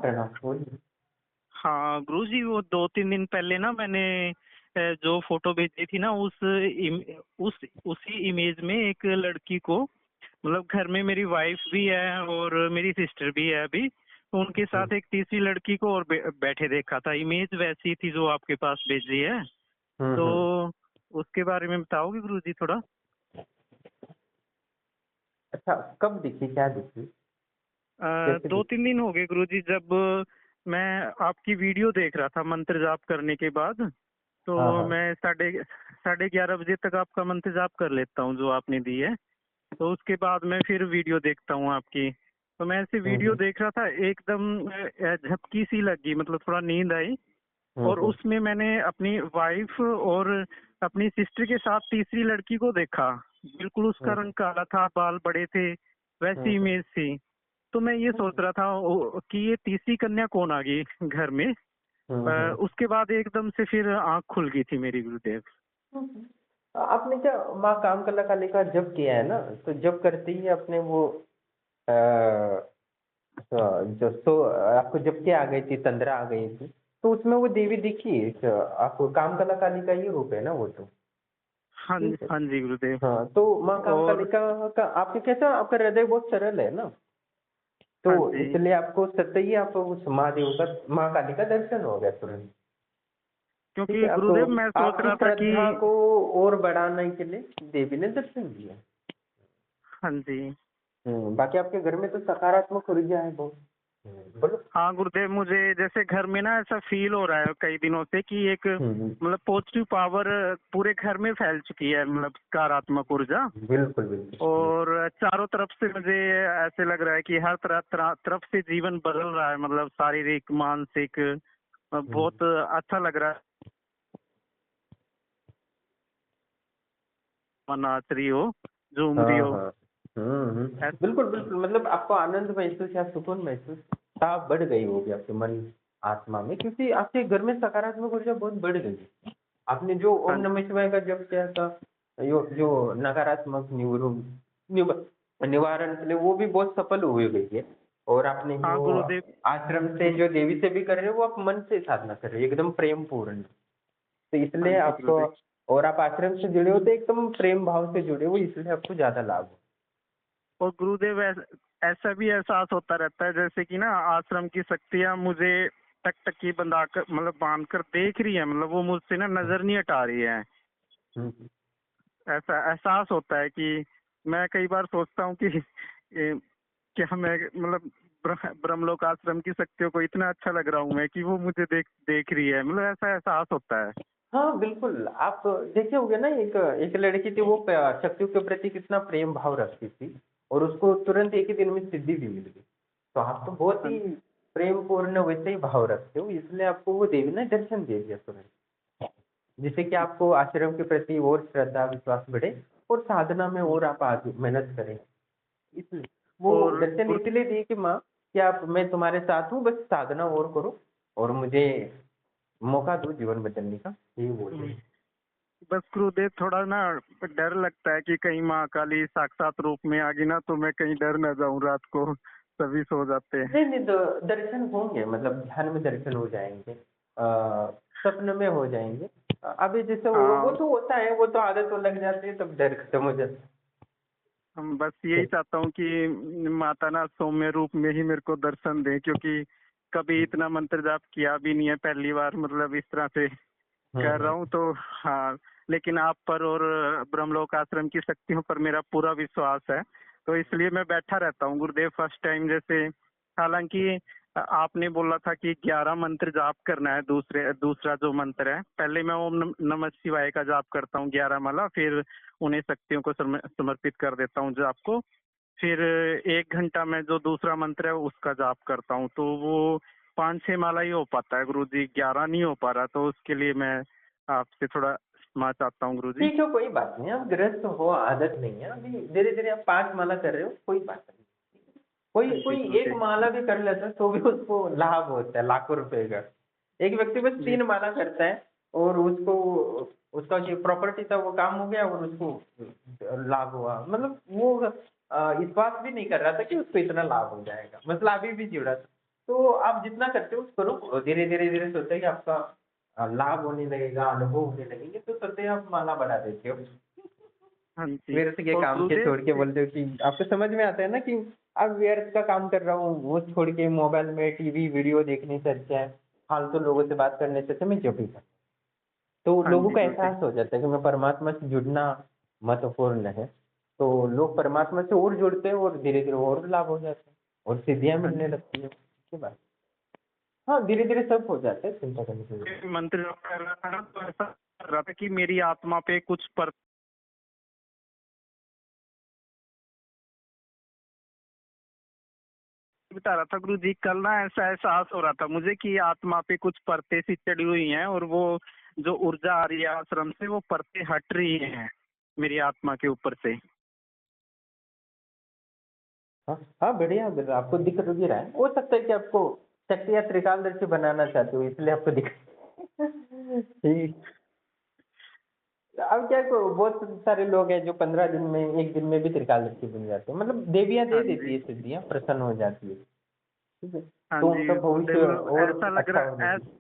प्रणाम बोलिए। हाँ गुरु जी, वो 2-3 दिन पहले ना मैंने जो फोटो भेजी थी ना, उसी इमेज में एक लड़की को, मतलब घर में मेरी वाइफ भी है और मेरी सिस्टर भी है अभी, तो उनके हुँ, साथ एक तीसरी लड़की को और बैठे देखा था। इमेज वैसी थी जो आपके पास भेजी है, हुँ, तो हुँ। उसके बारे में बताओगे गुरु जी थोड़ा? अच्छा, कब दिखी, क्या दिखी? कैसे दो दिखी? तीन दिन हो गए गुरु जी, जब मैं आपकी वीडियो देख रहा था मंत्र जाप करने के बाद। तो हाँ, हाँ। मैं साढ़े साढ़े 11 बजे तक आपका मंत्र जाप कर लेता हूँ जो आपने दी है। तो उसके बाद मैं फिर वीडियो देखता हूँ आपकी। तो मैं ऐसे हुँ, वीडियो हुँ। देख रहा था, एकदम झपकी सी लगी, मतलब थोड़ा नींद आई। हुँ, और हुँ। उसमें मैंने अपनी वाइफ और अपनी सिस्टर के साथ तीसरी लड़की को देखा। बिल्कुल उसका हुँ, रंग काला था, बाल बड़े थे, हुँ, वैसी हुँ। इमेज थी। तो मैं ये सोच हुँ, रहा था कि ये तीसरी कन्या कौन आ गई घर में। हुँ, हुँ। उसके बाद एकदम से फिर आंख खुल गई थी मेरी गुरुदेव। हुँ, हुँ। आपने क्या माँ कामकला काली का जप किया है ना, तो जप करते ही अपने वो अ, जो आपको झपकी आ गई थी, तंद्रा आ गई थी, तो उसमें वो देवी दिखी। आपको कामकला काली का ही रूप है ना वो तो? हाँ ठीक है। हाँ जी गुरुदेव। हाँ, तो माँ और कामकालिका का आपके कैसा आपका हृदय बहुत सरल है ना, तो हाँ जी, इसलिए आपको सत्य ही आप उस महादेव का माँ काली का दर्शन हो गया तुरंत। ठीक क्योंकि है, आपको गुरुदेव मैं सोच आपकी रहा था कि श्रद्धा को और बढ़ाने के लिए देवी ने दर्शन दिया। हाँ जी, बाकी आपके घर में तो सकारात्मक ऊर्जा है बहुत। बोलो। हाँ गुरुदेव, मुझे जैसे घर में ना ऐसा फील हो रहा है कई दिनों से कि एक, हुँ, हुँ। मतलब पॉजिटिव पावर पूरे घर में फैल चुकी है, मतलब सकारात्मक ऊर्जा। बिल्कुल, बिल्कुल, बिल्कुल। और चारों तरफ से मुझे ऐसे लग रहा है कि हर तरफ से जीवन बदल रहा है, मतलब शारीरिक, मानसिक, हुँ। बहुत अच्छा लग रहा है। नाच रही हो, झूम रही हाँ, हो, हाँ। हुँ, हुँ। ऐसा। बिल्कुल, बिल्कुल मतलब आपको आनंद महसूस या सुकून महसूस बढ़ गई होगी आपके मन, आत्मा में क्योंकि आपके घर में सकारात्मक ऊर्जा बहुत बढ़ गई है। आपने जो ओम हाँ नमः शिवाय का जप किया था, यो जो नकारात्मक निव निवारण के लिए वो भी बहुत सफल हुई गई है। और आपने हाँ जो गुरुदेव। आश्रम से जो देवी से भी कर रहे हो, वो आप मन से साधना कर रहे हो, एकदम प्रेम पूर्ण। तो हाँ इसलिए जी आपको गुरुदेव। और आप आश्रम से जुड़े हो तो एकदम प्रेम भाव से जुड़े हो इसलिए आपको ज़्यादा लाभ हो। और गुरुदेव ऐसा भी एहसास होता रहता है जैसे कि ना आश्रम की शक्तियाँ मुझे टकटकी बंधाकर, मतलब बांध कर देख रही है, मतलब वो मुझसे ना नजर नहीं हटा रही है। हुँ, ऐसा एहसास होता है कि मैं कई बार सोचता हूँ कि क्या मैं, मतलब ब्रह्मलोक आश्रम की शक्तियों को इतना अच्छा लग रहा हूँ मैं कि वो मुझे देख देख रही है, मतलब ऐसा एहसास होता है। हाँ, बिल्कुल, आप देखे होंगे ना एक एक लड़की थी वो शक्तियों के प्रति कितना प्रेम भाव रखती थी और उसको तुरंत एक ही दिन में सिद्धि भी मिल गई। तो आप तो बहुत हाँ ही प्रेमपूर्ण वैसे ही भाव रखते हो इसलिए आपको वो देवी ने दर्शन दे दिया तुरंत। जिससे कि आपको आश्रम के प्रति और श्रद्धा विश्वास बढ़े और साधना में और आप आगे मेहनत करें। इसलिए वो और दर्शन इसलिए दिए कि माँ कि आप मैं तुम्हारे साथ हूँ बस साधना और करो और मुझे मौका दो जीवन बदलने का, यही बोल रहे गुरु हैं। बस गुरुदेव, थोड़ा ना डर लगता है कि कहीं माँ काली साक्षात रूप में आ गई ना, तो मैं कहीं डर ना जाऊं, रात को सभी सो जाते हैं। नहीं, नहीं दर्शन होंगे मतलब ध्यान में दर्शन हो जाएँगे। सपने में हो जाएँगे। अभी जैसे वो हाँ, तो होता है, वो तो आदत तो लग जाती है तब डर खत्म हो जाता हम बस यही है। चाहता हूँ कि माता ना सौम्य रूप में ही मेरे को दर्शन दे, क्योंकि कभी इतना मंत्र जाप किया भी नहीं है, पहली बार मतलब इस तरह से हुँ, कर रहा हुँ। हूँ। तो हाँ, लेकिन आप पर और ब्रह्मलोक आश्रम की शक्तियों पर मेरा पूरा विश्वास है, तो इसलिए मैं बैठा रहता हूँ गुरुदेव। फर्स्ट टाइम जैसे, हालांकि आपने बोला था कि 11 मंत्र जाप करना है, दूसरा जो मंत्र है, पहले मैं ओम नमः शिवाय का जाप करता हूँ 11 माला, फिर उन्हें शक्तियों को समर्पित कर देता हूँ जाप को। फिर 1 घंटा में जो दूसरा मंत्र है उसका जाप करता हूँ, तो वो 5-6 माला ही हो पाता है गुरु जी, 11 नहीं हो पा रहा, तो उसके लिए मैं आपसे थोड़ा क्षमा चाहता हूँ गुरु जी। ठीक है, कोई बात नहीं, आप गृहस्थ हो, आदत नहीं है। अभी धीरे-धीरे आप 5 माला कर रहे हो, कोई बात नहीं। हाँ कोई जी कोई गुरु 1 जी। माला भी कर लेता है तो भी उसको लाभ होता है लाखों रुपए का। एक व्यक्ति बस जी 3 माला करता है और उसको उसका जो प्रॉपर्टी था वो काम हो गया और उसको लाभ हुआ। मतलब वो इस बात भी नहीं कर रहा था कि उसको इतना लाभ हो जाएगा। मतलब अभी भी जुड़ा था। तो आप जितना करते हो करो, धीरे-धीरे सोचते हैं कि आपका लाभ होने लगेगा, अनुभव होने लगेंगे, तो सोचते हैं आप माला बढ़ा देते हो। हाँ जी। व्यर्थ के और काम के गुरुदेव छोड़ के बोलते हो कि आपको समझ में आता है ना कि अब व्यर्थ का काम कर रहा हूँ, वो छोड़ के मोबाइल में टीवी वीडियो देखने से अच्छा है, फालतू लोगों से बात करने से अच्छा मैं जप ही करूँ। तो हाँ लोगों जी को गुरुदेव। एहसास हो जाता है कि मैं परमात्मा से जुड़ना महत्वपूर्ण है। तो लोग परमात्मा से और जुड़ते हैं और धीरे-धीरे और लाभ हो जाते हैं और सिद्धियाँ हाँ मिलने जी। लगती है। उसके बाद हाँ, धीरे-धीरे सब हो जाता है, चिंता करने की ज़रूरत नहीं। मंत्र जप कर रहा था ना, तो ऐसा लग रहा था कि मेरी आत्मा पे कुछ पर बता रहा था गुरु जी, कल ना ऐसा एहसास हो रहा था मुझे कि आत्मा पे कुछ परतें सी चढ़ी हुई हैं, और वो जो ऊर्जा आ रही है आश्रम से, वो परतें हट रही हैं मेरी आत्मा के ऊपर से। हाँ, हाँ, बढ़िया बढ़िया, आपको दिख भी रहा है। हो सकता है कि आपको शक्ति या त्रिकालदर्शी बनाना चाहते हो, इसलिए आपको दिख ठीक। अब क्या को बहुत सारे लोग हैं जो 15 दिन में, 1 दिन में भी त्रिकालदर्शी बन जाते हैं। मतलब देवियाँ दे हाँ जी। देती है सिद्धियाँ, प्रसन्न हो जाती है। ठीक है? हाँ तो जी उनका गुरुदेव, भविष्य मतलब और अच्छा होने की।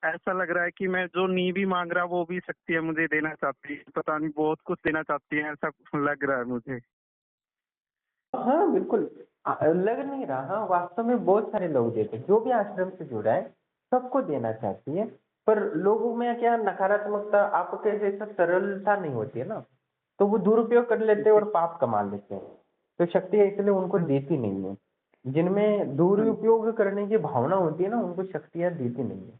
ऐसा लग रहा है कि मैं जो नहीं भी मांग रहा वो भी शक्तियाँ मुझे देना चाहती है, पता नहीं बहुत कुछ देना चाहती है, ऐसा लग रहा है मुझे। हाँ, बिल्कुल। लग नहीं रहा, हाँ, वास्तव में बहुत सारे लोग देते हैं। जो भी आश्रम से जुड़ा है, सबको देना चाहती है। पर लोगों में क्या नकारात्मकता, आपके जैसा सरलता नहीं होती है ना, तो वो दुरुपयोग कर लेते हैं जी। और पाप कमा लेते हैं। तो शक्ति इसलिए उनको हाँ देती नहीं है। जिनमें हाँ दुरुपयोग करने की भावना होती है ना, उनको शक्तियाँ देती नहीं है।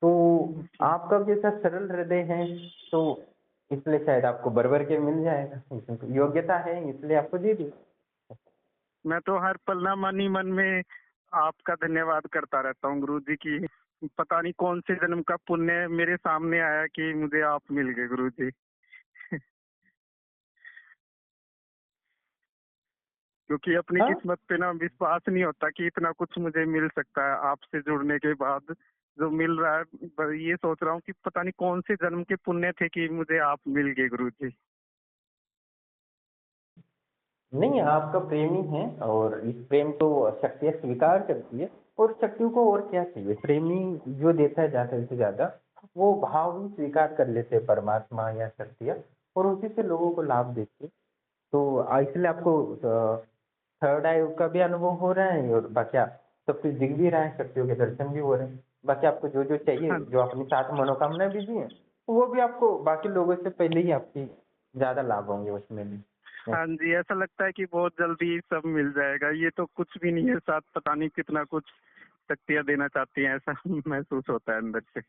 तो जी। आपका जैसा सरल हृदय है, तो इसलिए शायद आपको भर-भर के मिल जाएगा। इसमें योग्यता है, इसलिए आपको दे दी। मैं तो हर पल ना मन ही मन में आपका धन्यवाद करता रहता हूँ गुरु जी की, पता नहीं कौन से जन्म का पुण्य मेरे सामने आया कि मुझे आप मिल गए गुरु जी। क्योंकि अपनी हाँ, किस्मत पे ना विश्वास नहीं होता कि इतना कुछ मुझे मिल सकता है आपसे जुड़ने के बाद। जो मिल रहा है, ये सोच रहा हूँ कि पता नहीं कौन से जन्म के पुण्य थे कि मुझे आप मिल गए गुरु जी। नहीं, आपका प्रेम ही है और इस प्रेम को शक्तियाँ स्वीकार करती है और शक्तियों को और क्या चाहिए? प्रेमी जो देता है ज़्यादा से ज़्यादा, वो भाव ही स्वीकार कर लेते हैं परमात्मा या शक्तियाँ और उसी से लोगों को लाभ देती है। तो इसलिए आपको थर्ड आई का भी अनुभव हो रहा है और बाकी सब कुछ दिख भी रहा है, शक्तियों के दर्शन भी हो रहे हैं। बाकी आपको जो-जो चाहिए, हाँ जो अपनी 7 मनोकामनाएँ भी दी हैं, वो भी आपको बाकी लोगों से पहले ही आपकी ज़्यादा लाभ होंगे उसमें भी। हाँ जी, ऐसा लगता है कि बहुत जल्दी सब मिल जाएगा, ये तो कुछ भी नहीं है साथ, पता नहीं कितना कुछ शक्तियाँ देना चाहती हैं, ऐसा महसूस होता है अंदर से।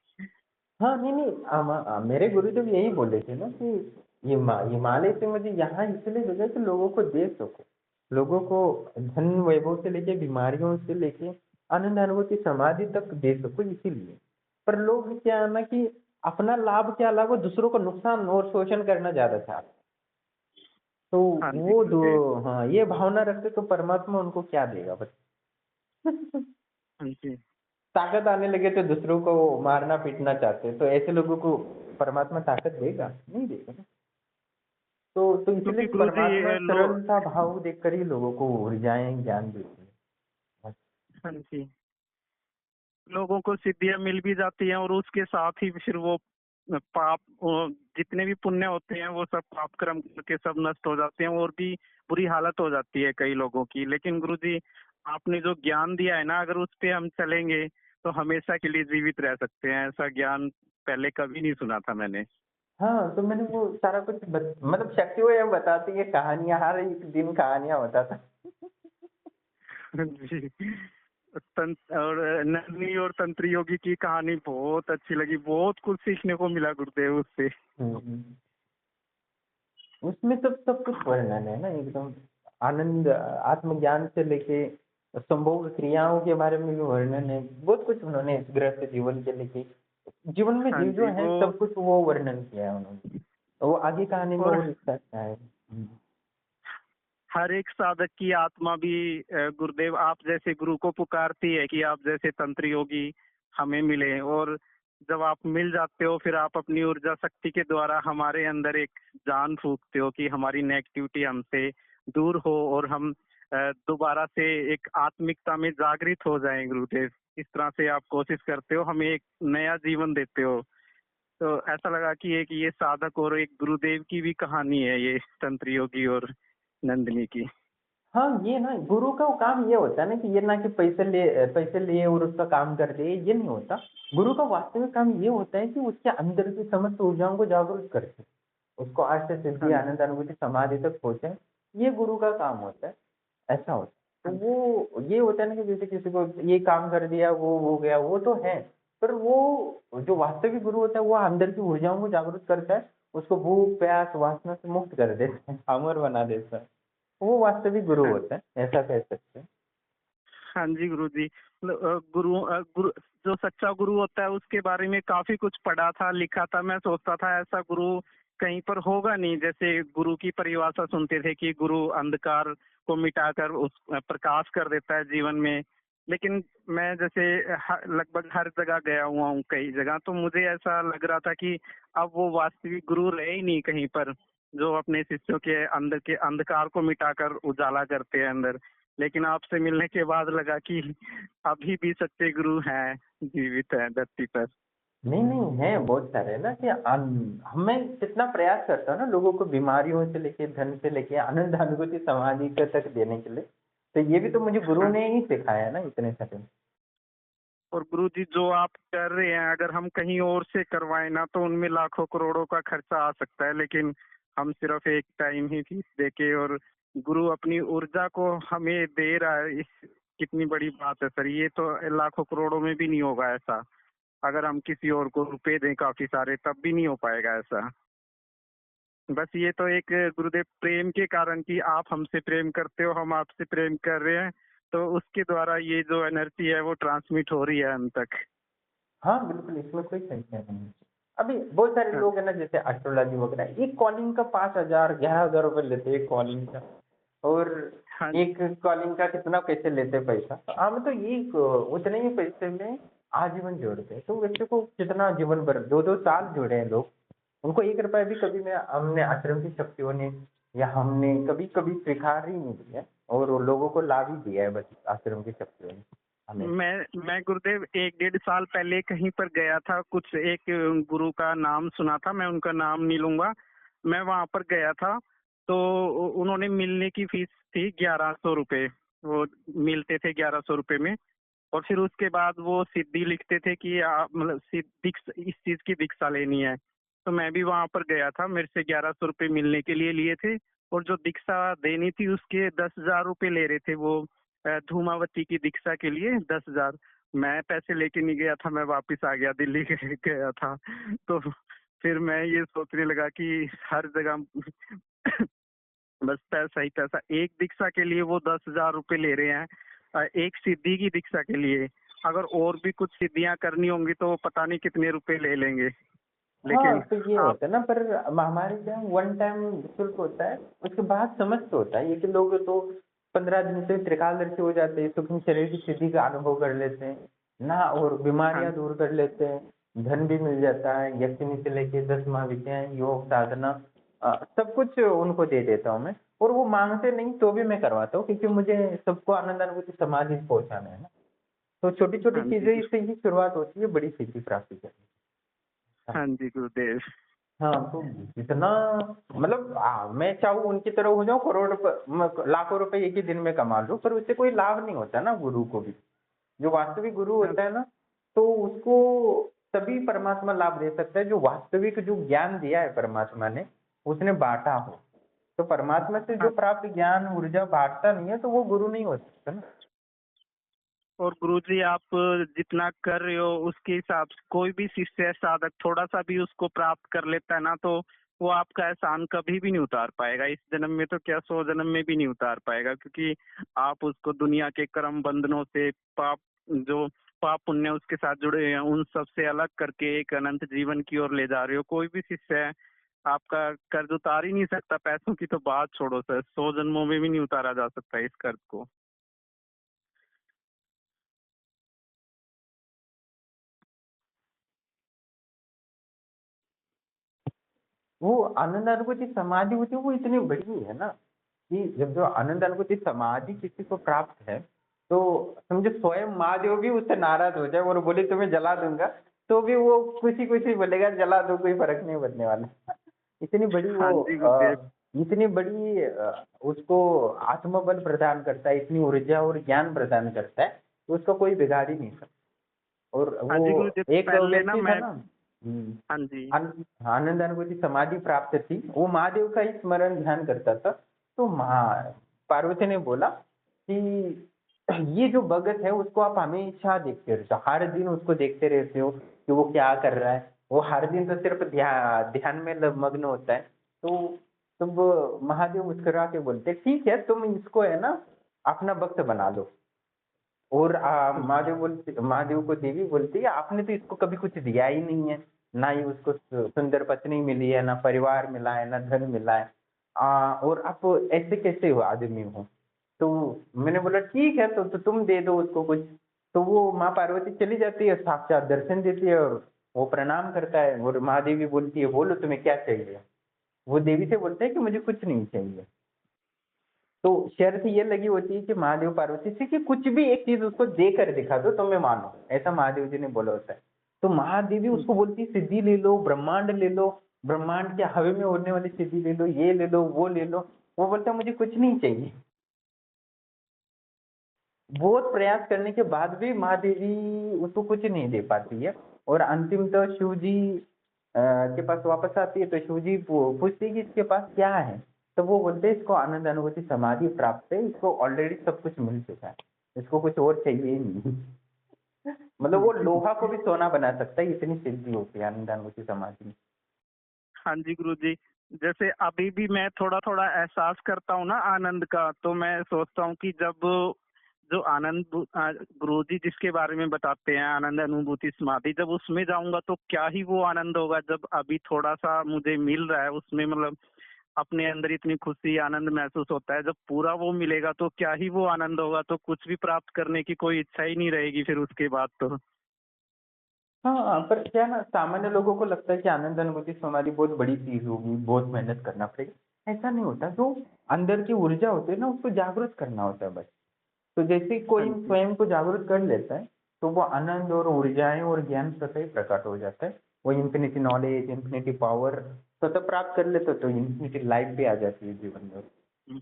हाँ, नहीं, नहीं, मेरे गुरुदेव यही बोले थे ना कि हिमालय से मुझे यहाँ इसलिए भेजा कि लोगों को दे सको। लोगों को धन वैभव से लेके बीमारियों से लेके आनंद अनुभूति समाधि तक दे सको इसीलिए। पर लोग क्या है ना कि अपना लाभ के अलावा दूसरों को नुकसान और शोषण करना ज़्यादा चाहते हैं। तो हाँ जी वो दो गुरुदेव। हाँ, ये भावना रखते तो परमात्मा उनको क्या देगा बस। हाँ जी। ताकत आने लगे तो दूसरों को मारना पीटना चाहते हैं, तो ऐसे लोगों को परमात्मा ताकत देगा? नहीं देगा ना। तो इसलिए क्योंकि गुरु जी परमात्मा सरलता भाव देखकर ही लोगों को ऊर्जाएँ ज्ञान देती है। हाँ जी, लोगों को सिद्धियाँ मिल भी जाती हैं, और उसके साथ ही फिर वो पाप, जितने भी पुण्य होते हैं वो सब पाप कर्म करके सब नष्ट हो जाते हैं, और भी बुरी हालत हो जाती है कई लोगों की। लेकिन गुरु जी, आपने जो ज्ञान दिया है ना, अगर उस पे हम चलेंगे तो हमेशा के लिए जीवित रह सकते हैं। ऐसा ज्ञान पहले कभी नहीं सुना था मैंने। हाँ, तो मैंने वो सारा कुछ मतलब शक्ति वो ये बताती है कहानियाँ, हर एक दिन कहानियाँ बताता। जी। और नंदनी और तंत्र योगी की कहानी बहुत अच्छी लगी, बहुत कुछ सीखने को मिला गुरुदेव उससे। हुँ, हुँ। उसमें सब कुछ वर्णन है ना एकदम आनंद आत्मज्ञान से लेके संभोग क्रियाओं के बारे में भी वर्णन है। बहुत कुछ उन्होंने इस गृहस्थ जीवन के लेके जीवन में हाँ जो-जो जी, है वो सब कुछ वो वर्णन किया है उन्होंने। तो वो आगे कहानी में और और विस्तार से आएगा। हुँ। हर एक साधक की आत्मा भी गुरुदेव आप जैसे गुरु को पुकारती है कि आप जैसे तंत्र योगी हमें मिले, और जब आप मिल जाते हो फिर आप अपनी ऊर्जा शक्ति के द्वारा हमारे अंदर एक जान फूंकते हो कि हमारी नेगेटिविटी हमसे दूर हो, और हम दोबारा से एक आत्मिकता में जागृत हो जाएं गुरुदेव। इस तरह से आप कोशिश करते हो, हमें एक नया जीवन देते हो। तो ऐसा लगा कि एक ये साधक और एक गुरुदेव की भी कहानी है, ये तंत्र योगी और नंदिनी की। हाँ, ये ना गुरु का काम ये होता है ना कि ये ना कि पैसे लिए और उसका काम कर दिए, ये नहीं होता। गुरु का वास्तविक काम ये होता है कि उसके अंदर की समस्त ऊर्जाओं को जागरूक करके उसको अष्ट हाँ सिद्धि जी। आनंद अनुभूति समाधि तक पहुंचे, ये गुरु का काम होता है। ऐसा होता है हाँ तो जी। वो ये होता है ना कि जैसे किसी को ये काम कर दिया वो हो गया, वो तो है। पर वो जो वास्तविक गुरु होता है वो अंदर की ऊर्जाओं को जागरूक करता है, उसको भूख प्यास वासना से मुक्त कर देता है, अमर बना देता है। वो वास्तविक गुरु हाँ होता है, ऐसा कह सकते हैं। हाँ जी गुरुजी। गुरु जो सच्चा गुरु होता है उसके बारे में काफी कुछ पढ़ा था, लिखा था। मैं सोचता था ऐसा गुरु कहीं पर होगा नहीं। जैसे गुरु की परिभाषा सुनते थे कि गुरु अंधकार को मिटाकर उस प्रकाश कर देता है जीवन में। लेकिन मैं जैसे लगभग हर जगह गया हुआ हूँ, कई जगह, तो मुझे ऐसा लग रहा था कि अब वो वास्तविक गुरु रहे ही नहीं कहीं पर, जो अपने शिष्यों के अंदर के अंधकार को मिटाकर उजाला करते हैं अंदर। लेकिन आपसे मिलने के बाद लगा कि अभी भी सच्चे गुरु हैं, जीवित हैं धरती पर। नहीं, नहीं है बहुत सारे ना कि हमें कितना प्रयास करता है ना लोगों को बीमारियों से लेके धन से लेके आनंद अनुभूति समाधि तक देने के लिए। तो ये भी तो मुझे गुरु हाँ। ने ही सिखाया ना इतने सारे। और गुरु जी जो आप कर रहे हैं, अगर हम कहीं और से करवाएं ना तो उनमें लाखों करोड़ों का खर्चा आ सकता है। लेकिन हम सिर्फ एक टाइम ही फीस देके, और गुरु अपनी ऊर्जा को हमें दे रहा है, इस कितनी बड़ी बात है सर। ये तो लाखों करोड़ों में भी नहीं होगा ऐसा। अगर हम किसी और को रुपए दें काफी सारे, तब भी नहीं हो पाएगा ऐसा। बस ये तो एक गुरुदेव प्रेम के कारण कि आप हमसे प्रेम करते हो, हम आपसे प्रेम कर रहे हैं, तो उसके द्वारा ये जो एनर्जी है वो ट्रांसमिट हो रही है हम तक। हाँ, बिल्कुल इसमें कोई संशय नहीं है। अभी बहुत सारे हाँ। लोग हैं ना जैसे एस्ट्रोलॉजी वगैरह, एक कॉलिंग का 5,000 11,000 रुपए लेते हैं एक कॉलिंग का। और हाँ। एक कॉलिंग का कितना कैसे लेते हैं पैसा। तो हम तो ये उतने ही पैसे में आजीवन जोड़ते हैं। तो व्यक्ति को कितना जीवन भर 2-2 साल जोड़े हैं लोग, उनको 1 रुपया भी कभी मैं हमने आश्रम की शक्तियों ने या हमने कभी-कभी स्वीकार ही नहीं किया और वो लोगों को लाभ ही दिया है बस आश्रम की शक्तियों ने हमें। मैं गुरुदेव 1 डेढ़ साल पहले कहीं पर गया था, कुछ एक गुरु का नाम सुना था, मैं उनका नाम नहीं लूंगा। मैं वहां पर गया था, तो उन्होंने मिलने की फीस थी 1100 रुपये। वो मिलते थे 1100 रुपये में। और फिर उसके बाद वो सिद्धि लिखते थे कि आप मतलब इस चीज की दीक्षा लेनी है। तो मैं भी वहां पर गया था, मेरे से 1100 रुपये मिलने के लिए लिए थे। और जो दीक्षा देनी थी उसके 10,000 रुपये ले रहे थे वो। धूमावती की दीक्षा के लिए 10,000। मैं पैसे लेके नहीं गया था, मैं वापस आ गया, दिल्ली गया था। तो फिर मैं ये सोचने लगा कि हर जगह बस पैसा ही पैसा। एक दीक्षा के लिए वो 10,000 रुपये ले रहे हैं, एक सिद्धि की दीक्षा के लिए। अगर और भी कुछ सिद्धियां करनी होंगी तो वो पता नहीं कितने रुपए ले लेंगे। हाँ, लेकिन तो ये आप। होता है ना, पर हमारे क्या वन टाइम शुल्क होता है, उसके बाद समस्त होता है। ये कि लोग तो 15 दिन से त्रिकालदर्शी हो जाते हैं, सूक्ष्म शरीर की स्थिति का अनुभव कर लेते हैं ना, और हाँ। बीमारियां दूर कर लेते हैं, धन भी मिल जाता है, यक्षिणी से लेके 10 महाविद्याएं योग साधना सब कुछ उनको दे देता हूँ मैं। और वो मांगते नहीं तो भी मैं करवाता हूँ, क्योंकि मुझे सबको आनंद अनुभूति समाधि पहुंचाना है ना। तो छोटी छोटी हाँ जी। चीजें से ही शुरुआत होती है बड़ी सिद्धि प्राप्ति करने की। हाँ जी गुरुदेव। हाँ, तो जितना मतलब मैं चाहूँ उनकी तरह हो जाऊँ, करोड़ रुपए लाखों रुपए एक ही दिन में कमा लूँ, पर उससे कोई लाभ नहीं होता ना गुरु को भी। जो वास्तविक गुरु हाँ। होता है ना, तो उसको तभी परमात्मा लाभ दे सकता है जो वास्तविक जो ज्ञान दिया है परमात्मा ने, उसने बांटा हो। तो परमात्मा से जो हाँ। प्राप्त ज्ञान ऊर्जा बांटता नहीं है तो वो गुरु नहीं हो सकता ना। और गुरुजी आप जितना कर रहे हो उसके हिसाब से कोई भी शिष्य साधक थोड़ा सा भी उसको प्राप्त कर लेता है ना, तो वो आपका एहसान कभी भी नहीं उतार पाएगा। इस जन्म में तो क्या 100 जन्म में भी नहीं उतार पाएगा, क्योंकि आप उसको दुनिया के कर्म बंधनों से, जो पाप पुण्य उसके साथ जुड़े हैं उन सब से अलग करके एक अनंत जीवन की ओर ले जा रहे हो। कोई भी शिष्य है आपका कर्ज उतार ही नहीं सकता। पैसों की तो बात छोड़ो सर, 100 जन्मों में भी नहीं उतारा जा सकता इस कर्ज को। वो आनंद अनुभूति समाधि होती है वो इतनी बड़ी है ना कि जब जो आनंद अनुभूति समाधि किसी को प्राप्त है, तो समझो स्वयं महादेव भी उससे नाराज हो जाए और बोले तुम्हें जला दूंगा, तो भी वो खुशी खुशी बोलेगा जला दो, कोई फर्क नहीं पड़ने वाला। इतनी बड़ी वो हाँ जी गुरुदेव। इतनी बड़ी उसको आत्मबल प्रदान करता है, इतनी ऊर्जा और ज्ञान प्रदान करता है, तो उसको कोई बिगाड़ ही नहीं सकता। और हाँ जी वो गुरुदेव, एक पहले ना व्यक्ति था मैं। ना। हाँ जी। आनंद अनुभूति समाधि प्राप्त थी, वो महादेव का ही स्मरण ध्यान करता था। तो पार्वती ने बोला कि ये जो भगत है उसको आप हमेशा देखते रहते हो, हर दिन उसको देखते रहते हो कि वो क्या कर रहा है, वो हर दिन तो सिर्फ ध्यान में मग्न होता है। तो तब महादेव मुस्कुरा के बोलते ठीक है, तुम इसको है ना अपना भक्त बना लो। और महादेव को देवी बोलती है आपने तो इसको कभी कुछ दिया ही नहीं है, ना ही उसको सुंदर पत्नी मिली है, ना परिवार मिला है, ना धन मिला है। और आप ऐसे कैसे हो आदमी हो। तो मैंने बोला ठीक है, तो तुम दे दो उसको कुछ। तो वो माँ पार्वती चली जाती है, साक्षात दर्शन देती है, और वो प्रणाम करता है, और महादेवी बोलती है बोलो तुम्हें क्या चाहिए। वो देवी से बोलता है कि मुझे कुछ नहीं चाहिए। तो शर्त ये लगी होती है कि महादेव पार्वती से कि कुछ भी एक चीज उसको देकर दिखा दो तो मैं मानो, ऐसा महादेव जी ने बोला होता है। तो महादेवी उसको बोलती है सिद्धि ले लो, ब्रह्मांड ले लो, ब्रह्मांड के हवा में उड़ने वाली सिद्धि ले लो, ये ले लो वो ले लो। वो बोलता है मुझे कुछ नहीं चाहिए। बहुत प्रयास करने के बाद भी महादेवी उसको कुछ नहीं दे पाती है। और अंतिम तो शिव जी के पास वापस आती है, तो शिव जी पूछती है कि इसके पास क्या है। तो वो बोलते हैं इसको आनंद अनुभूति समाधि प्राप्त है, इसको ऑलरेडी सब कुछ मिल चुका है, इसको कुछ और चाहिए ही नहीं। मतलब वो लोहा को भी सोना बना सकता है, इतनी सिद्धि होती है आनंद अनुभूति समाधि में। हाँ जी गुरुजी, जैसे अभी भी मैं थोड़ा थोड़ा एहसास करता हूँ ना आनंद का, तो मैं सोचता हूँ कि जब जो गुरुजी जिसके बारे में बताते हैं आनंद अनुभूति समाधि, जब उसमें जाऊंगा तो क्या ही वो आनंद होगा, जब अभी थोड़ा सा मुझे मिल रहा है उसमें, मतलब अपने अंदर इतनी खुशी आनंद महसूस होता है, जब पूरा वो मिलेगा तो क्या ही वो आनंद होगा, तो कुछ भी प्राप्त करने की कोई इच्छा ही नहीं रहेगी फिर उसके बाद तो। हाँ, पर क्या ना सामान्य लोगों को लगता है कि आनंद अनुभूति समाधि बहुत बड़ी चीज होगी, बहुत मेहनत करना पड़ेगा। ऐसा नहीं होता, जो अंदर की ऊर्जा होती है ना उसको जागृत करना होता है बस। तो जैसे ही हाँ कोई जी। स्वयं को जागृत कर लेता है, तो वो आनंद और ऊर्जाएं और ज्ञान स्वतः ही प्रकट हो जाता है। वो इंफिनिटी नॉलेज, इंफिनिटी पावर स्वतः प्राप्त कर लेते, तो इंफिनिटी लाइफ भी आ जाती है जीवन में।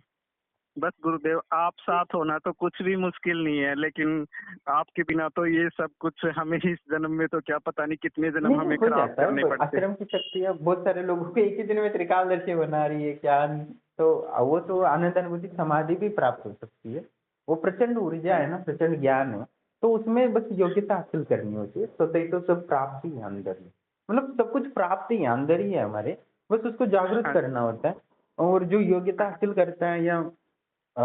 बस गुरुदेव आप साथ होना तो कुछ भी मुश्किल नहीं है, लेकिन आपके बिना तो ये सब कुछ हमें इस जन्म में तो क्या पता नहीं कितने जन्म नहीं, हमें हो खराब जाता करने है, पड़ते। आश्रम की शक्ति है, बहुत सारे लोगों को एक ही दिन में त्रिकालदर्शी बना रही है क्या नहीं। तो वो तो आनंद अनुभूति समाधि भी प्राप्त हो सकती है। वो प्रचंड ऊर्जा है ना, प्रचंड ज्ञान है। तो उसमें बस योग्यता हासिल करनी होती है, स्वतः ही तो सब प्राप्त ही है अंदर ही। मतलब सब कुछ प्राप्त ही है, अंदर ही है हमारे, बस उसको जागृत हाँ। करना होता है। और जो योग्यता हासिल करता है या अ,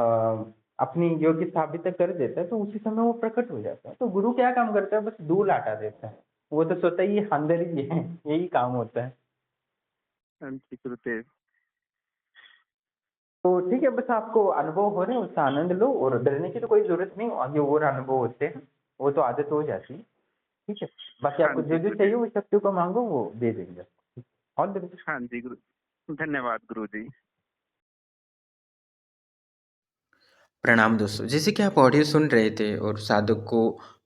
अपनी योग्य साबित कर देता है, तो उसी समय वो प्रकट हो जाता है। तो गुरु क्या काम करता है, बस धूल हटा देता है। वो तो स्वतः ही अंदर ही है, यही काम होता है। हाँ जी गुरुदेव। तो ठीक है, बस आपको अनुभव हो रहे हैं उसका आनंद लो, और डरने की तो कोई जरूरत नहीं, आगे और अनुभव होते हैं, वो तो आदत हो जाती है। ठीक है, बाकी हाँ आपको जी जो जो चाहिए गुरुदेव। वो शक्ति को मांगो, वो दे देंगे आपको। All the best. हाँ जी गुरु, धन्यवाद गुरु जी। प्रणाम दोस्तों, जैसे कि आप ऑडियो सुन रहे थे और साधक को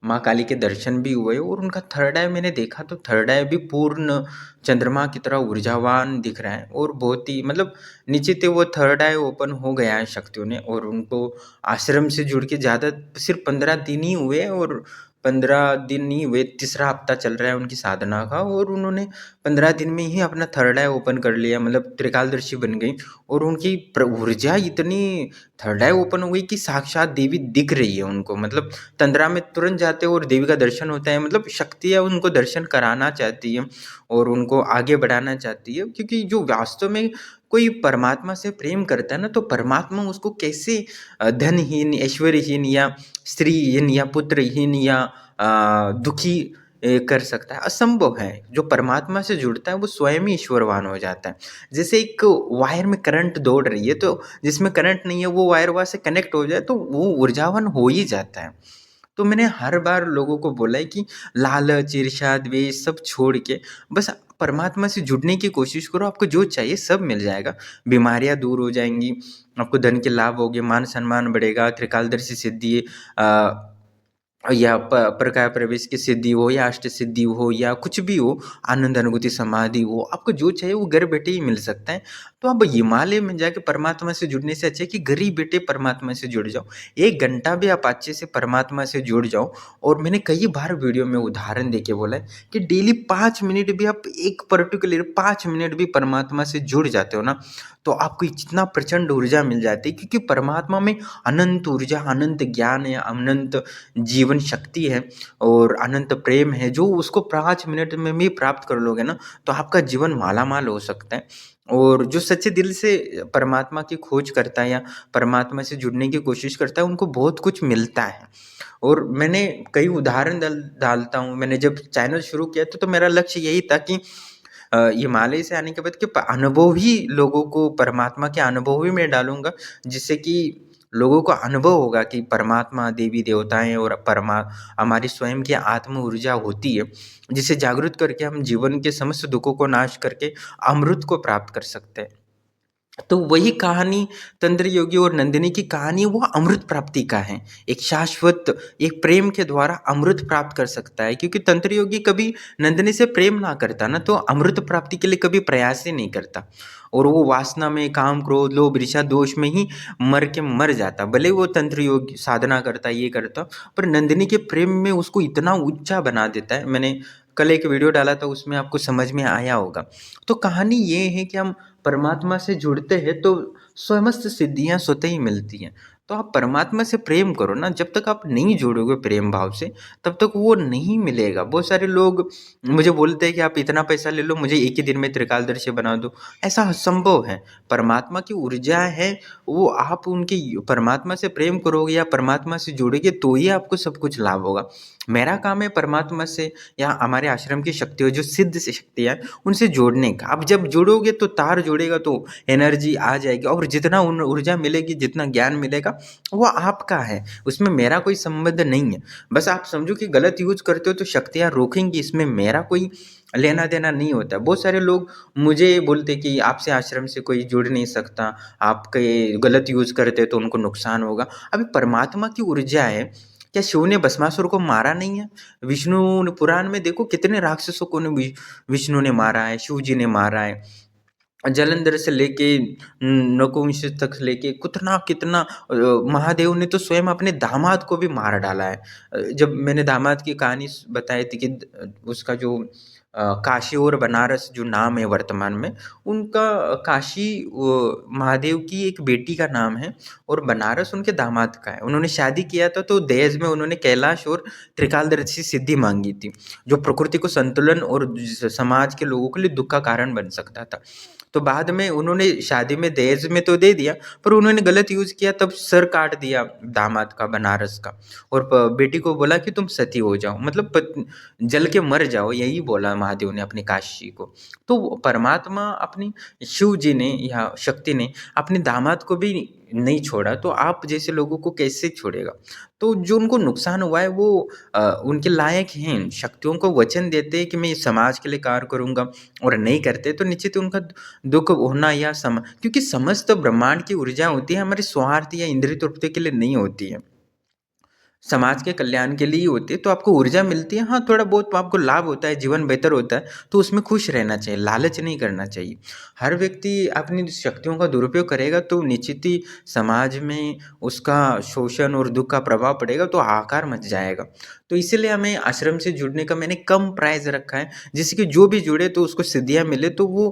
माँ काली के दर्शन भी हुए और उनका थर्ड आई मैंने देखा तो थर्ड आई भी पूर्ण चंद्रमा की तरह ऊर्जावान दिख रहा है और बहुत ही मतलब निश्चित है वो थर्ड आई ओपन हो गया है शक्तियों ने। और उनको आश्रम से जुड़ के ज़्यादा सिर्फ 15 दिन ही हुए और 15 दिन ही हुए, तीसरा हफ्ता चल रहा है उनकी साधना का और उन्होंने 15 दिन में ही अपना थर्ड आई ओपन कर लिया, मतलब त्रिकालदर्शी बन गई। और उनकी ऊर्जा इतनी थर्ड आई ओपन हो गई कि साक्षात देवी दिख रही है उनको, मतलब तंद्रा में तुरंत जाते हैं और देवी का दर्शन होता है, मतलब शक्तियाँ उनको दर्शन कराना चाहती है और उनको आगे बढ़ाना चाहती है। क्योंकि जो वास्तव में कोई परमात्मा से प्रेम करता है ना, तो परमात्मा उसको कैसे धनहीन, ऐश्वर्यहीन या स्त्रीहीन या पुत्रहीन या दुखी कर सकता है। असंभव है। जो परमात्मा से जुड़ता है वो स्वयं ही ईश्वरवान हो जाता है। जैसे एक वायर में करंट दौड़ रही है, तो जिसमें करंट नहीं है वो वायर वहाँ से कनेक्ट हो जाए तो वो ऊर्जावान हो ही जाता है। तो मैंने हर बार लोगों को बोला है कि लालच, ईर्ष्या, द्वेष सब छोड़ के बस परमात्मा से जुड़ने की कोशिश करो, आपको जो चाहिए सब मिल जाएगा। बीमारियाँ दूर हो जाएँगी, आपको धन के लाभ होंगे, मान-सम्मान बढ़ेगा, त्रिकालदर्शी सिद्धि अ, या प्रकाश प्रवेश की सिद्धि हो या अष्ट सिद्धि हो या कुछ भी हो, आनंद अनुभूति समाधि हो, आपको जो चाहिए वो घर बैठे ही मिल सकता है। तो आप हिमालय में जाके परमात्मा से जुड़ने से अच्छा है कि घर ही बैठे परमात्मा से जुड़ जाओ। 1 घंटा भी आप अच्छे से परमात्मा से जुड़ जाओ। और मैंने कई बार वीडियो में उदाहरण देके बोला है कि डेली 5 मिनट भी आप एक पर्टिकुलर 5 मिनट भी परमात्मा से जुड़ जाते हो ना, तो आपको इतना प्रचंड ऊर्जा मिल जाती है, क्योंकि परमात्मा में अनंत ऊर्जा, अनंत ज्ञान है, अनंत जीवन शक्ति है और अनंत प्रेम है। जो उसको 5 मिनट में भी प्राप्त कर लोगे ना, तो आपका जीवन मालामाल हो सकता है। और जो सच्चे दिल से परमात्मा की खोज करता है या परमात्मा से जुड़ने की कोशिश करता है, उनको बहुत कुछ मिलता है। और मैंने कई उदाहरण डालता हूँ। मैंने जब चैनल शुरू किया था तो मेरा लक्ष्य यही था कि हिमालय से आने के बाद के अनुभव ही लोगों को परमात्मा के अनुभव ही मैं डालूँगा, जिससे कि लोगों को अनुभव होगा कि परमात्मा, देवी-देवताएँ और हमारी स्वयं की आत्म ऊर्जा होती है, जिसे जागृत करके हम जीवन के समस्त दुखों को नाश करके अमृत को प्राप्त कर सकते हैं। तो वही कहानी तंत्र योगी और नंदिनी की कहानी वो अमृत प्राप्ति का है। एक शाश्वत, एक प्रेम के द्वारा अमृत प्राप्त कर सकता है, क्योंकि तंत्र योगी कभी नंदिनी से प्रेम ना करता ना, तो अमृत प्राप्ति के लिए कभी प्रयास ही नहीं करता। और वो वासना में, काम, क्रोध, लोभ, ईर्ष्या, दोष में ही मर के मर जाता। भले वो तंत्र योग साधना करता, ये करता, पर नंदिनी के प्रेम में उसको इतना ऊँचा बना देता है। मैंने कल एक वीडियो डाला था, उसमें आपको समझ में आया होगा। तो कहानी ये है कि हम परमात्मा से जुड़ते हैं तो समस्त सिद्धियाँ स्वतः ही मिलती हैं। तो आप परमात्मा से प्रेम करो ना, जब तक आप नहीं जुड़ोगे प्रेम भाव से, तब तक वो नहीं मिलेगा। बहुत सारे लोग मुझे बोलते हैं कि आप इतना पैसा ले लो, मुझे एक ही दिन में त्रिकालदर्शी बना दो। ऐसा असंभव है। परमात्मा की ऊर्जा है, वो आप उनकी परमात्मा से प्रेम करोगे या परमात्मा से जुड़ोगे तो ही आपको सब कुछ लाभ होगा। मेरा काम है परमात्मा से या हमारे आश्रम की शक्तियों, जो सिद्ध से शक्तियाँ हैं, उनसे जोड़ने का। अब जब जुड़ोगे तो तार जुड़ेगा तो एनर्जी आ जाएगी, और जितना ऊर्जा मिलेगी, जितना ज्ञान मिलेगा, वो आपका है, उसमें मेरा कोई संबंध नहीं है। बस आप समझो कि गलत यूज करते हो तो शक्तियाँ रोकेंगी, इसमें मेरा कोई लेना देना नहीं होता। बहुत सारे लोग मुझे बोलते कि आपसे आश्रम से कोई जुड़ नहीं सकता, आपके गलत यूज करते तो उनको नुकसान होगा। अभी परमात्मा की ऊर्जा है। क्या शिव ने भस्मासुर को मारा नहीं है? विष्णु ने पुराण में देखो कितने राक्षसों को विष्णु ने मारा है, शिव जी ने मारा है। जालंधर से लेके नकुंश तक लेके कितना महादेव ने तो स्वयं अपने दामाद को भी मार डाला है। जब मैंने दामाद की कहानी बताई थी कि उसका जो काशी और बनारस जो नाम है वर्तमान में, उनका काशी महादेव की एक बेटी का नाम है और बनारस उनके दामाद का है। उन्होंने शादी किया था तो दहेज में उन्होंने कैलाश और त्रिकालदर्शी सिद्धि मांगी थी, जो प्रकृति को संतुलन और समाज के लोगों के लिए दुख का कारण बन सकता था। तो बाद में उन्होंने शादी में दहेज में तो दे दिया, पर उन्होंने गलत यूज़ किया, तब सर काट दिया दामाद का, बनारस का। और बेटी को बोला कि तुम सती हो जाओ, मतलब जल के मर जाओ, यही बोला महादेव ने अपनी काशी को। तो परमात्मा अपनी शिव जी ने या शक्ति ने अपने दामाद को भी नहीं छोड़ा, तो आप जैसे लोगों को कैसे छोड़ेगा? तो जो उनको नुकसान हुआ है वो उनके लायक हैं। शक्तियों को वचन देते हैं कि मैं समाज के लिए कार्य करूँगा, और नहीं करते तो निश्चित उनका दुःख होना या क्योंकि समस्त ब्रह्मांड की ऊर्जा होती है, हमारे स्वार्थ या इंद्रिय तृप्ति के लिए नहीं होती है। समाज के कल्याण के लिए ही होती है, तो आपको ऊर्जा मिलती है। हाँ, थोड़ा बहुत आपको लाभ होता है, जीवन बेहतर होता है, तो उसमें खुश रहना चाहिए, लालच नहीं करना चाहिए। हर व्यक्ति अपनी शक्तियों का दुरुपयोग करेगा तो निश्चित ही समाज में उसका शोषण और दुःख का प्रभाव पड़ेगा, तो हाहाकार मच जाएगा। तो इसीलिए हमें आश्रम से जुड़ने का मैंने कम प्राइस रखा है, जिससे कि जो भी जुड़े तो उसको सिद्धियाँ मिले तो वो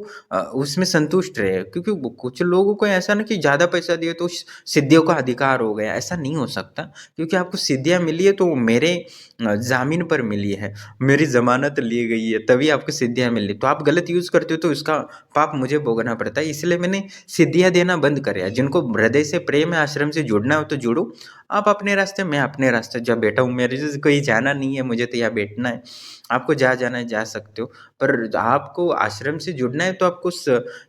उसमें संतुष्ट रहे। क्योंकि कुछ लोगों को ऐसा ना कि ज़्यादा पैसा दिए तो सिद्धियों का अधिकार हो गया, ऐसा नहीं हो सकता। क्योंकि आपको सिद्धियाँ मिली है तो वो मेरे ज़मीन पर मिली है, मेरी ज़मानत ली गई है, तभी आपको सिद्धियाँ मिली। तो आप गलत यूज़ करते हो तो इसका पाप मुझे भोगना पड़ता है। इसलिए मैंने सिद्धियाँ देना बंद करा। जिनको हृदय से प्रेम है, आश्रम से जुड़ना हो तो जुड़ो। आप अपने रास्ते, मैं अपने रास्ते जहाँ बैठा हूँ, मेरे से कहीं जाना नहीं है, मुझे तो यहाँ बैठना है। आपको जहाँ जाना है जा सकते हो, पर आपको आश्रम से जुड़ना है तो आपको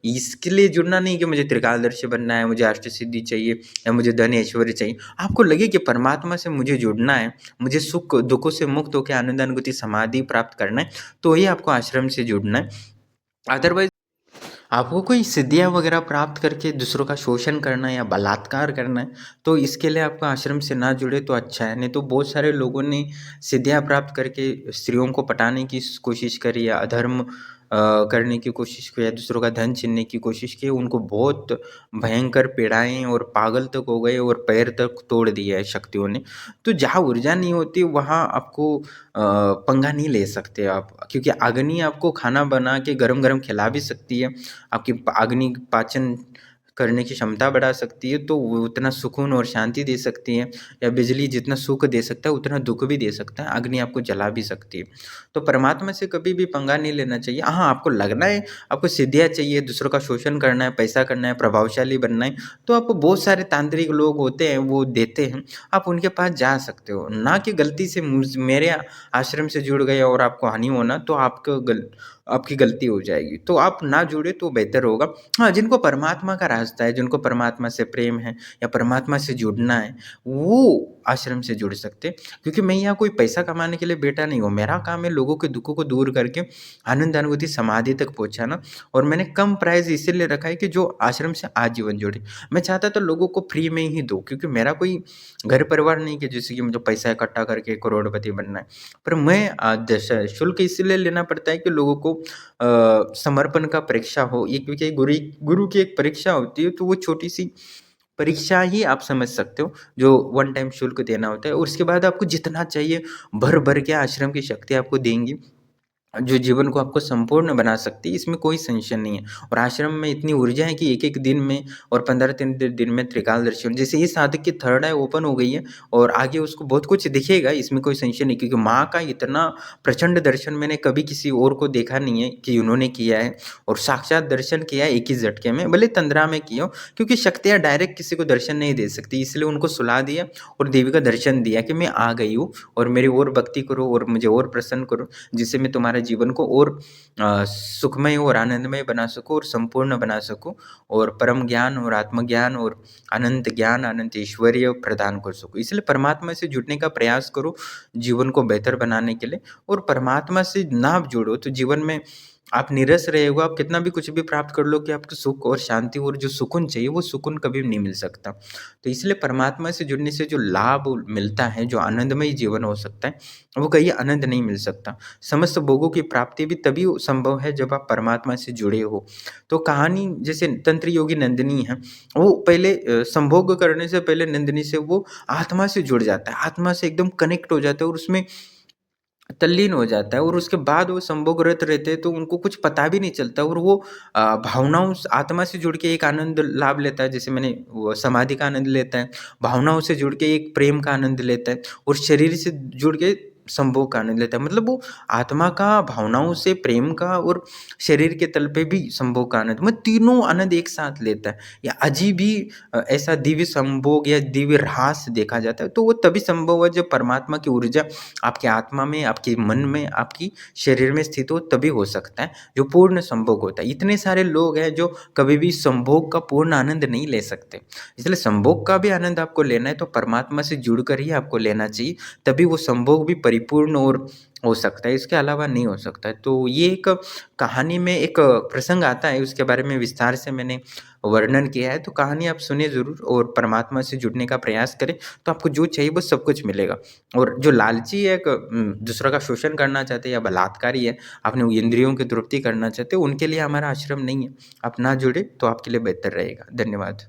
इसके लिए जुड़ना नहीं कि मुझे त्रिकालदर्शी बनना है, मुझे अष्टसिद्धि चाहिए या मुझे धन ऐश्वर्य चाहिए। आपको लगे कि परमात्मा से मुझे जुड़ना है, मुझे सुख दुखों से मुक्त होकर आनंद अनुभूति समाधि प्राप्त करना है, तो ही आपको आश्रम से जुड़ना है। अदरवाइज आपको कोई सिद्धियाँ वगैरह प्राप्त करके दूसरों का शोषण करना है या बलात्कार करना है, तो इसके लिए आपका आश्रम से ना जुड़े तो अच्छा है। नहीं तो बहुत सारे लोगों ने सिद्धियाँ प्राप्त करके स्त्रियों को पटाने की कोशिश करी या अधर्म करने की कोशिश की या दूसरों का धन छीनने की कोशिश की। उनको बहुत भयंकर पीड़ाएँ और पागल तक हो गए और पैर तक तोड़ दिया है शक्तियों ने। तो जहाँ ऊर्जा नहीं होती वहाँ आपको पंगा नहीं ले सकते आप, क्योंकि अग्नि आपको खाना बना के गरम-गरम खिला भी सकती है। आपकी अग्नि पाचन करने की क्षमता बढ़ा सकती है, तो वो उतना सुकून और शांति दे सकती है। या बिजली जितना सुख दे सकता है उतना दुःख भी दे सकता है, अग्नि आपको जला भी सकती है। तो परमात्मा से कभी भी पंगा नहीं लेना चाहिए। हाँ, आपको लगना है, आपको सिद्धियाँ चाहिए, दूसरों का शोषण करना है, पैसा करना है, प्रभावशाली बनना है, तो आपको बहुत सारे तांत्रिक लोग होते हैं, वो देते हैं, आप उनके पास जा सकते हो। ना कि गलती से मेरे आश्रम से जुड़ गए और आपको हानि होना, तो आपकी गलती हो जाएगी। तो आप ना जुड़े तो बेहतर होगा। हाँ, जिनको परमात्मा का रास्ता है, जिनको परमात्मा से प्रेम है या परमात्मा से जुड़ना है, वो आश्रम से जुड़ सकते हैं। क्योंकि मैं यहाँ कोई पैसा कमाने के लिए बैठा नहीं हूँ। मेरा काम है लोगों के दुखों को दूर करके आनंद अनुभूति समाधि तक पहुँचाना। और मैंने कम प्राइस इसीलिए रखा है कि जो आश्रम से आजीवन जुड़े। मैं चाहता था लोगों को फ्री में ही दूँ, क्योंकि मेरा कोई घर परिवार नहीं कि जैसे कि मुझे पैसा इकट्ठा करके करोड़पति बनना है। पर मैं शुल्क इसलिए लेना पड़ता है कि लोगों को समर्पण का परीक्षा हो। ये क्योंकि गुरु की एक परीक्षा होती है, तो वो छोटी-सी परीक्षा ही आप समझ सकते हो, जो वन टाइम शुल्क देना होता है। और उसके बाद आपको जितना चाहिए भर-भर के आश्रम की शक्ति आपको देंगी, जो जीवन को आपको संपूर्ण बना सकती है, इसमें कोई संशय नहीं है। और आश्रम में इतनी ऊर्जा है कि एक-एक दिन में और 15 दिन में त्रिकालदर्शी जैसे ये साधक की थर्ड आई ओपन हो गई है और आगे उसको बहुत कुछ दिखेगा, इसमें कोई संशय नहीं। क्योंकि माँ का इतना प्रचंड दर्शन मैंने कभी किसी और को देखा नहीं है कि उन्होंने किया है, और साक्षात दर्शन किया है एक ही झटके में, भले तंद्रा में किया हो, क्योंकि शक्तियाँ डायरेक्ट किसी को दर्शन नहीं दे सकती। इसलिए उनको सुला दिया और देवी का दर्शन दिया कि मैं आ गई हूँ और मेरी और भक्ति करो और मुझे और प्रसन्न करो, जिससे मैं तुम्हारे जीवन को और सुखमय और आनंदमय बना सकूँ और संपूर्ण बना सकूँ, और परम ज्ञान और आत्मज्ञान और अनंत ज्ञान, अनंत ऐश्वर्य प्रदान कर सकूँ। इसलिए परमात्मा से जुड़ने का प्रयास करो जीवन को बेहतर बनाने के लिए। और परमात्मा से ना आप जुड़ो तो जीवन में आप नीरस रहे हो, आप कितना भी कुछ भी प्राप्त कर लो कि आपको सुख और शांति और जो सुकून चाहिए वो सुकून कभी नहीं मिल सकता। तो इसलिए परमात्मा से जुड़ने से जो लाभ मिलता है, जो आनंदमय जीवन हो सकता है, वो कहीं आनंद नहीं मिल सकता। समस्त भोगों की प्राप्ति भी तभी संभव है जब आप परमात्मा से जुड़े हो। तो कहानी जैसे तंत्र योगी नंदिनी है, वो पहले संभोग करने से पहले नंदिनी से वो आत्मा से जुड़ जाता है, आत्मा से एकदम कनेक्ट हो जाता है और उसमें तल्लीन हो जाता है। और उसके बाद वो संभोगरत रहते हैं तो उनको कुछ पता भी नहीं चलता, और वो भावनाओं आत्मा से जुड़ के एक आनंद लाभ लेता है, जैसे मैंने वो समाधि का आनंद लेता है, भावनाओं से जुड़ के एक प्रेम का आनंद लेता है, और शरीर से जुड़ के संभोग का आनंद लेता है। मतलब वो आत्मा का, भावनाओं से, प्रेम का और शरीर के तल पे भी संभोग का आनंद, मतलब तीनों आनंद एक साथ लेता है। या अजीब ही ऐसा दिव्य संभोग या दिव्य रहास देखा जाता है, तो वो तभी संभव है जब परमात्मा की ऊर्जा आपकी आत्मा में, आपके मन में, आपकी शरीर में स्थित हो, तभी हो सकता है जो पूर्ण संभोग होता है। इतने सारे लोग हैं जो कभी भी संभोग का पूर्ण आनंद नहीं ले सकते। इसलिए संभोग का भी आनंद आपको लेना है तो परमात्मा से जुड़कर ही आपको लेना चाहिए, तभी वो संभोग भी परिपूर्ण और हो सकता है, इसके अलावा नहीं हो सकता है। तो ये एक कहानी में एक प्रसंग आता है, उसके बारे में विस्तार से मैंने वर्णन किया है, तो कहानी आप सुनिए ज़रूर और परमात्मा से जुड़ने का प्रयास करें, तो आपको जो चाहिए वो सब कुछ मिलेगा। और जो लालची है, दूसरा का शोषण करना चाहते हैं या बलात्कारी है, अपने इंद्रियों की तृप्ति करना चाहते हैं, उनके लिए हमारा आश्रम नहीं है। आप ना जुड़े तो आपके लिए बेहतर रहेगा। धन्यवाद।